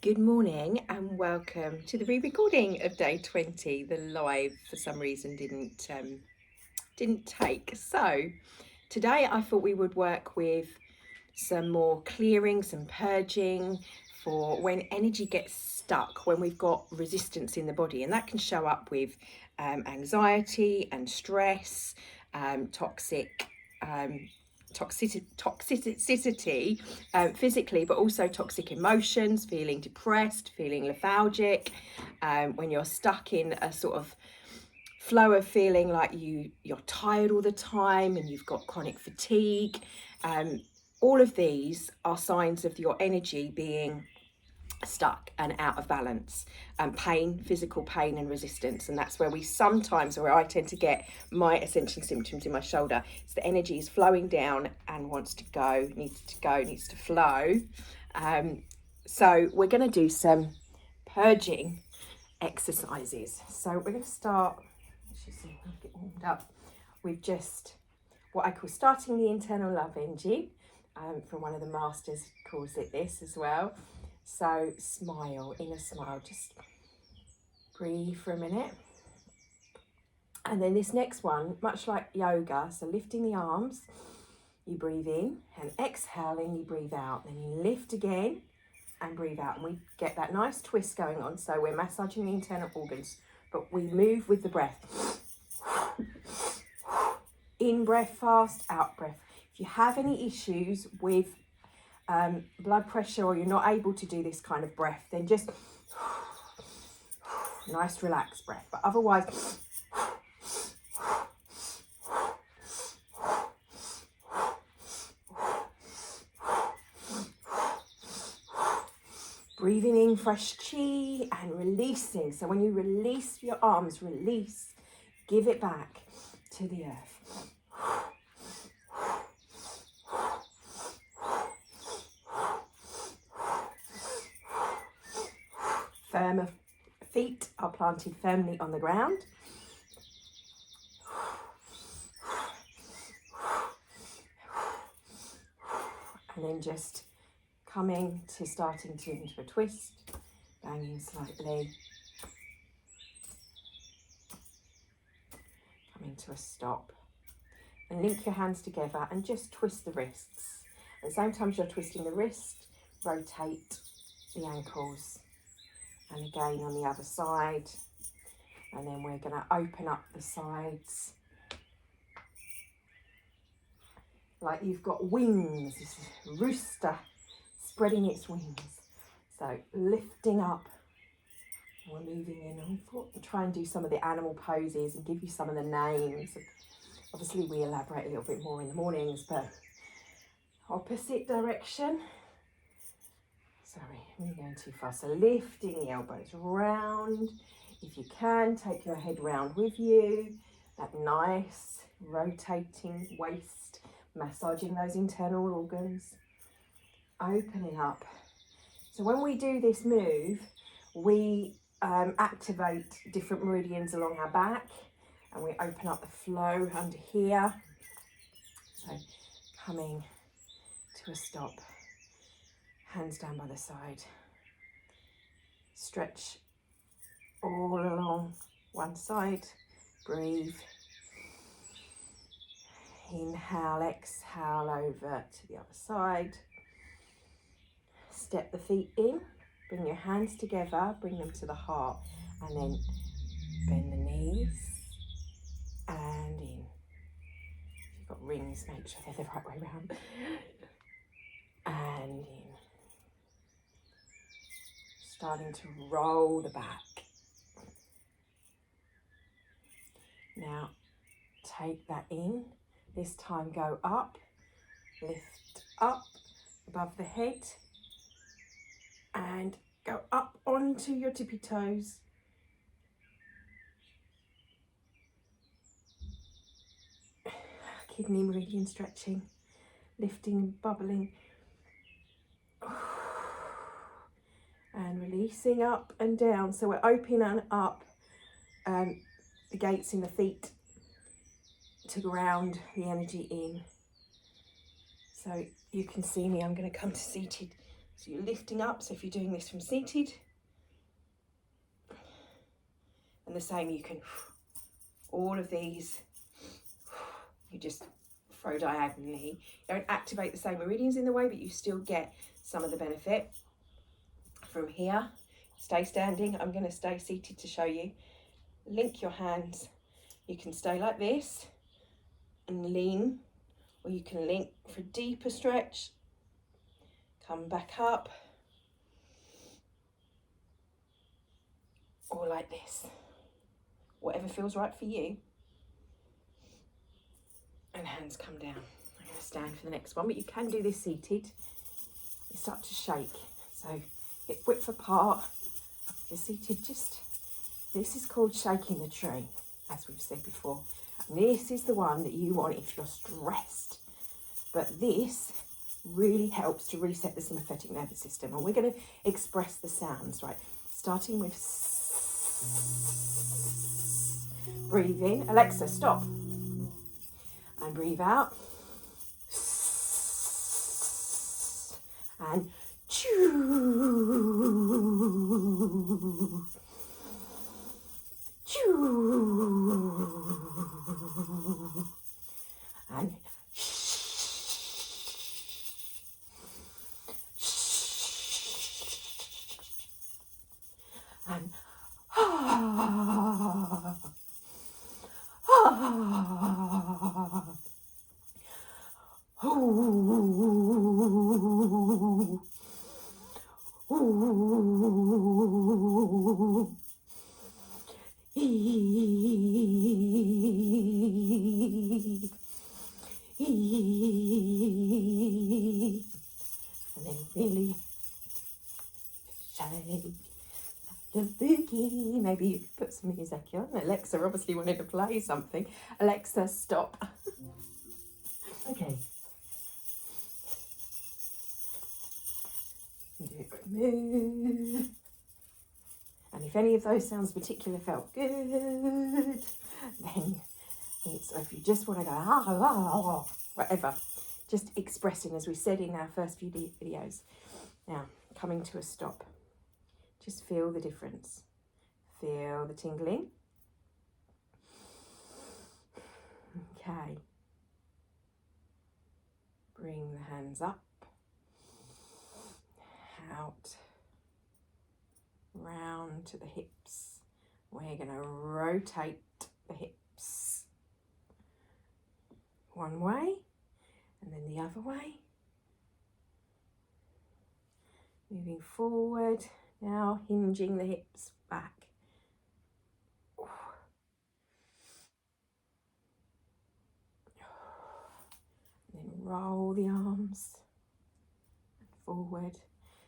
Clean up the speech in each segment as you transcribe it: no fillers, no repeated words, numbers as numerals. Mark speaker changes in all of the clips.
Speaker 1: Good morning and welcome to the re-recording of day 20. The live for some reason didn't take. So today I thought we would work with some more clearing, some purging for when energy gets stuck, when we've got resistance in the body, and that can show up with anxiety and stress, toxicity physically, but also toxic emotions, feeling depressed, feeling lethargic, when you're stuck in a sort of flow of feeling like you're tired all the time and you've got chronic fatigue. All of these are signs of your energy being stuck and out of balance, pain, physical pain and resistance. And that's where I tend to get my ascension symptoms in my shoulder. It's the energy is flowing down and wants to go, needs to flow. So we're going to do some purging exercises. So we're going to start, as you see, I'll get warmed up, with just what I call starting the internal love engine. From one of the masters calls it this as well. So smile, inner smile, just breathe for a minute. And then this next one, much like yoga, so lifting the arms, you breathe in, and exhaling, you breathe out. Then you lift again and breathe out. And we get that nice twist going on. So we're massaging the internal organs, but we move with the breath. In breath fast, out breath. If you have any issues with blood pressure, or you're not able to do this kind of breath, then just nice relaxed breath. But otherwise, breathing in fresh chi and releasing. So when you release your arms, release, give it back to the earth. Firm feet are planted firmly on the ground. And then just coming to starting to into a twist, banging slightly, coming to a stop. And link your hands together and just twist the wrists. At the same time as you're twisting the wrist, rotate the ankles. And again on the other side. And then we're going to open up the sides like you've got wings. This is rooster spreading its wings. So lifting up. We're moving in on foot. We'll try and do some of the animal poses and give you some of the names. Obviously we elaborate a little bit more in the mornings, but opposite direction. Sorry, I'm going too fast. So lifting the elbows round. If you can, take your head round with you. That nice rotating waist, massaging those internal organs. Opening up. So when we do this move, we activate different meridians along our back, and we open up the flow under here. So coming to a stop. Hands down by the side. Stretch all along one side. Breathe. Inhale, exhale over to the other side. Step the feet in. Bring your hands together. Bring them to the heart. And then bend the knees. And in. If you've got rings, make sure they're the right way around. And in. Starting to roll the back. Now take that in. This time go up, lift up above the head and go up onto your tippy toes. Kidney meridian stretching, lifting, bubbling. And releasing up and down. So we're opening up the gates in the feet to ground the energy in. So you can see me, I'm going to come to seated So you're lifting up. So if you're doing this from seated, and the same, you can, all of these, you just throw diagonally. You don't activate the same meridians in the way, but you still get some of the benefit. From here, stay standing. I'm going to stay seated to show you. Link your hands. You can stay like this and lean, or you can link for a deeper stretch. Come back up, or like this. Whatever feels right for you. And hands come down. I'm going to stand for the next one, but you can do this seated. You start to shake. So hip width apart. You're seated, just, this is called shaking the tree, as we've said before. And this is the one that you want if you're stressed. But this really helps to reset the sympathetic nervous system. And we're going to express the sounds, right? Starting with breathe in. Alexa, stop. And breathe out. And choo. Choo. And and and then really shake the boogie. Maybe you could put some music on. Alexa obviously wanted to play something. Alexa, stop. Okay. Do a quick move. And if any of those sounds particular felt good, then it's, if you just want to go, whatever, just expressing, as we said in our first few videos. Now, coming to a stop. Just feel the difference. Feel the tingling. Okay. Bring the hands up, out, round to the hips. We're going to rotate the hips one way and then the other way. Moving forward, now hinging the hips back. And then roll the arms forward.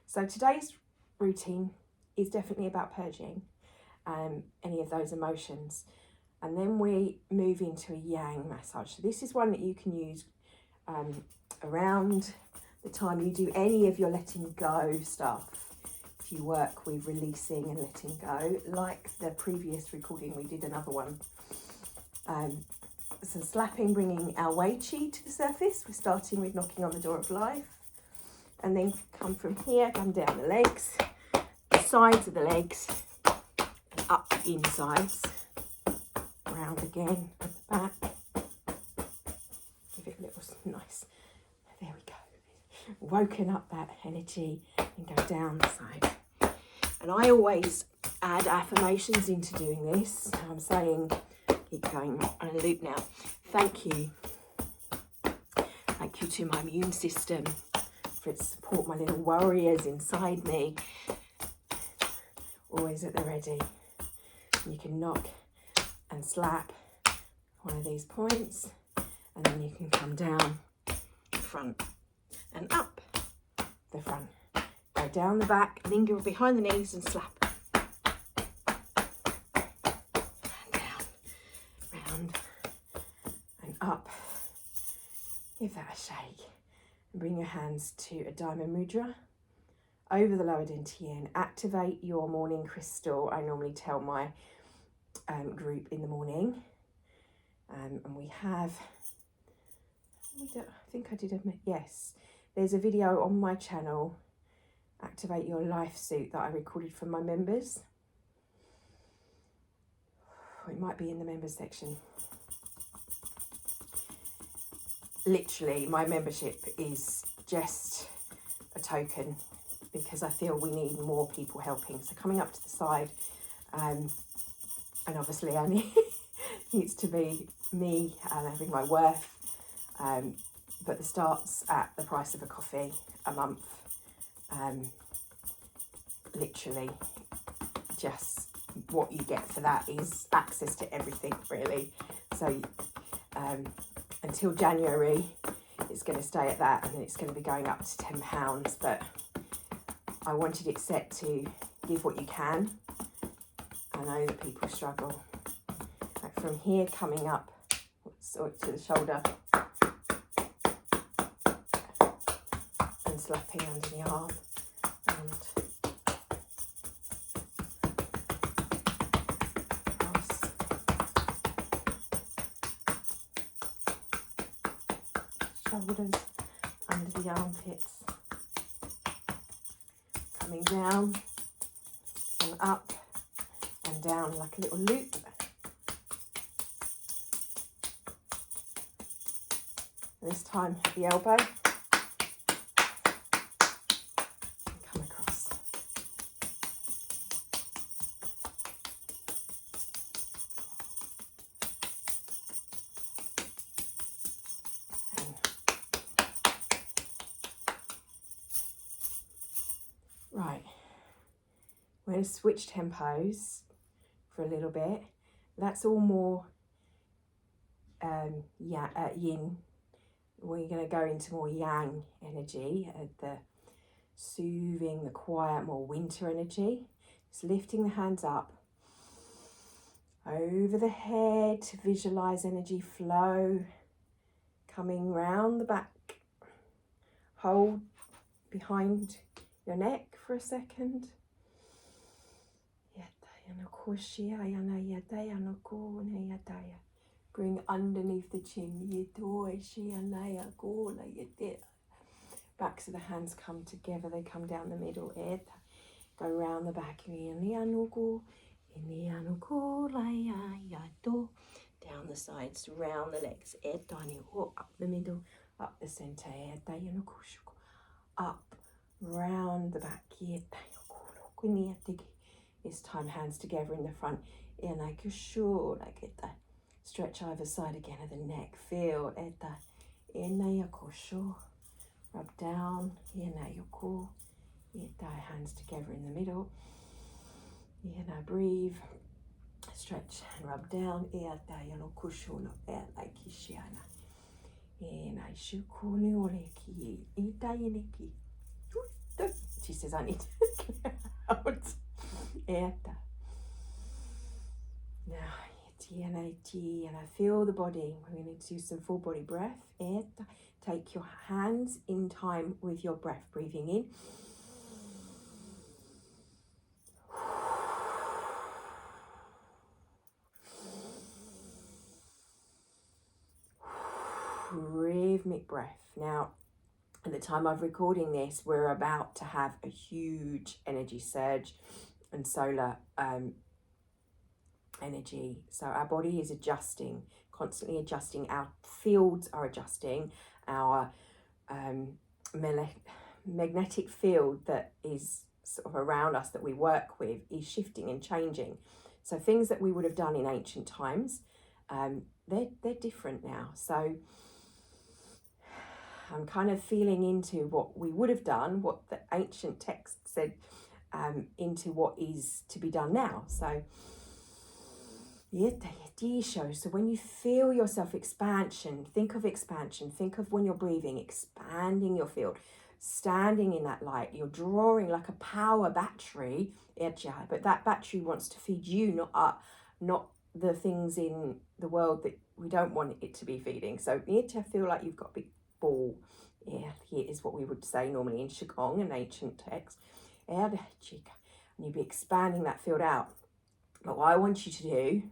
Speaker 1: So today's routine is definitely about purging any of those emotions. And then we move into a yang massage. So this is one that you can use around the time you do any of your letting go stuff. If you work with releasing and letting go, like the previous recording, we did another one. Some slapping, bringing our Wei Chi to the surface. We're starting with knocking on the door of life. And then come from here, come down the legs, the sides of the legs, and up the insides. Round again, back. Give it a little nice, there we go. Woken up that energy and go down the side. And I always add affirmations into doing this. So I'm saying, keep going on a loop now. Thank you. Thank you to my immune system for its support, my little warriors inside me. Always at the ready. You can knock and slap one of these points, and then you can come down the front and up the front. Go down the back, linger behind the knees and slap. And down, round and up. Give that a shake. And bring your hands to a diamond mudra over the lower dantian. Activate your morning crystal. I normally tell my group in the morning. And we have, I think I did a, yes, there's a video on my channel activate your life suit that I recorded from my members. It might be in the members section. Literally, my membership is just a token because I feel we need more people helping. So coming up to the side, and obviously I needs to be me and having my worth, but the start's at the price of a coffee a month. Literally, just what you get for that is access to everything, really. So until January, it's going to stay at that, and then it's going to be going up to £10. But I wanted it set to give what you can. I know that people struggle. Like from here coming up to the shoulder and slapping under the arm and across. Shoulders under the armpits, coming down and up and down like a little loop. This time at the elbow and come across. Right, we're going to switch tempos for a little bit. That's all more yin. We're going to go into more yang energy, the soothing, the quiet, more winter energy. Just lifting the hands up over the head, visualize energy flow coming round the back. Hold behind your neck for a second. Bring underneath the chin. Backs of the hands come together, they come down the middle. Go round the back. Down the sides, round the legs. Up the middle, up the centre. Up, round the back. This time hands together in the front. Stretch either side again of the neck. Feel rub down. Hands together in the middle. Breathe. Stretch and rub down. She says I need to clear out. Now, and I feel the body. We're going to do some full body breath. Take your hands in time with your breath, breathing in. Rhythmic breath. Now, at the time of recording this, we're about to have a huge energy surge and solar energy. So our body is adjusting, constantly adjusting. Our fields are adjusting. Our magnetic field that is sort of around us that we work with is shifting and changing. So things that we would have done in ancient times, they're different now. So I'm kind of feeling into what we would have done, what the ancient text said, into what is to be done now. So when you feel yourself expansion, think of when you're breathing, expanding your field, standing in that light. You're drawing like a power battery, but that battery wants to feed you, not the things in the world that we don't want it to be feeding. So you need to feel like you've got a big ball. Here is what we would say normally in qigong, an ancient text. And you'd be expanding that field out. But what I want you to do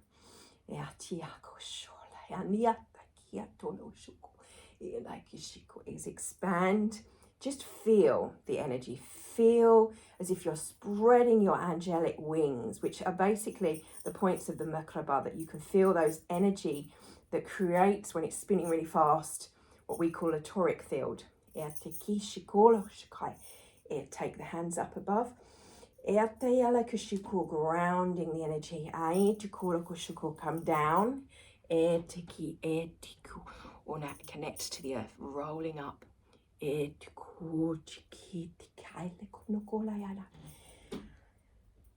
Speaker 1: is expand just feel the energy. Feel as if you're spreading your angelic wings, which are basically the points of the Merkaba, that you can feel those energy that creates, when it's spinning really fast, what we call a toric field. Take the hands up above. Grounding the energy. Come down. Connect to the earth, rolling up.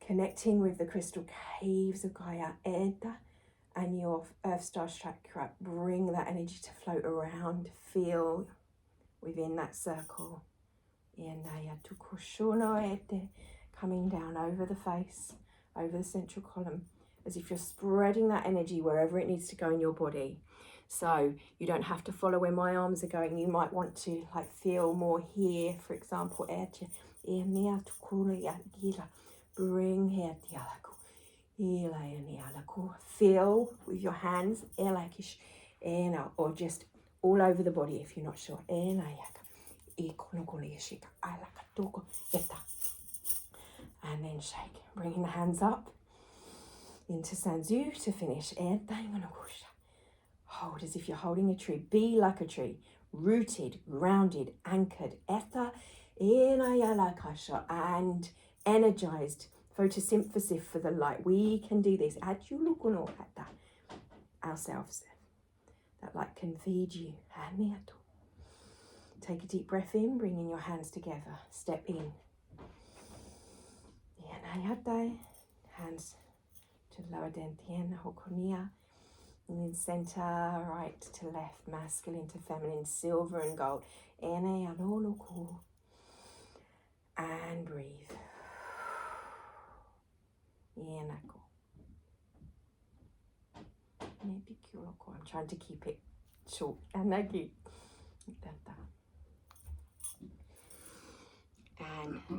Speaker 1: Connecting with the crystal caves of Gaia, and your earth star chakra. Bring that energy to float around. Feel within that circle. Coming down over the face, over the central column, as if you're spreading that energy wherever it needs to go in your body. So you don't have to follow where my arms are going. You might want to feel more here, for example. Bring here, feel with your hands, or just all over the body if you're not sure. And then shake, bringing the hands up into Sanzu to finish. Hold as if you're holding a tree. Be like a tree, rooted, grounded, anchored, and energized. Photosynthesis for the light. We can do this. Ourselves. That light can feed you. Take a deep breath in, bringing your hands together. Step in. Hands to the lower dantian, hokonia. And then center, right to left, masculine to feminine, silver and gold. And breathe. I'm trying to keep it short. And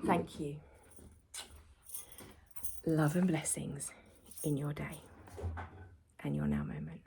Speaker 1: thank you. Love and blessings in your day and your now moment.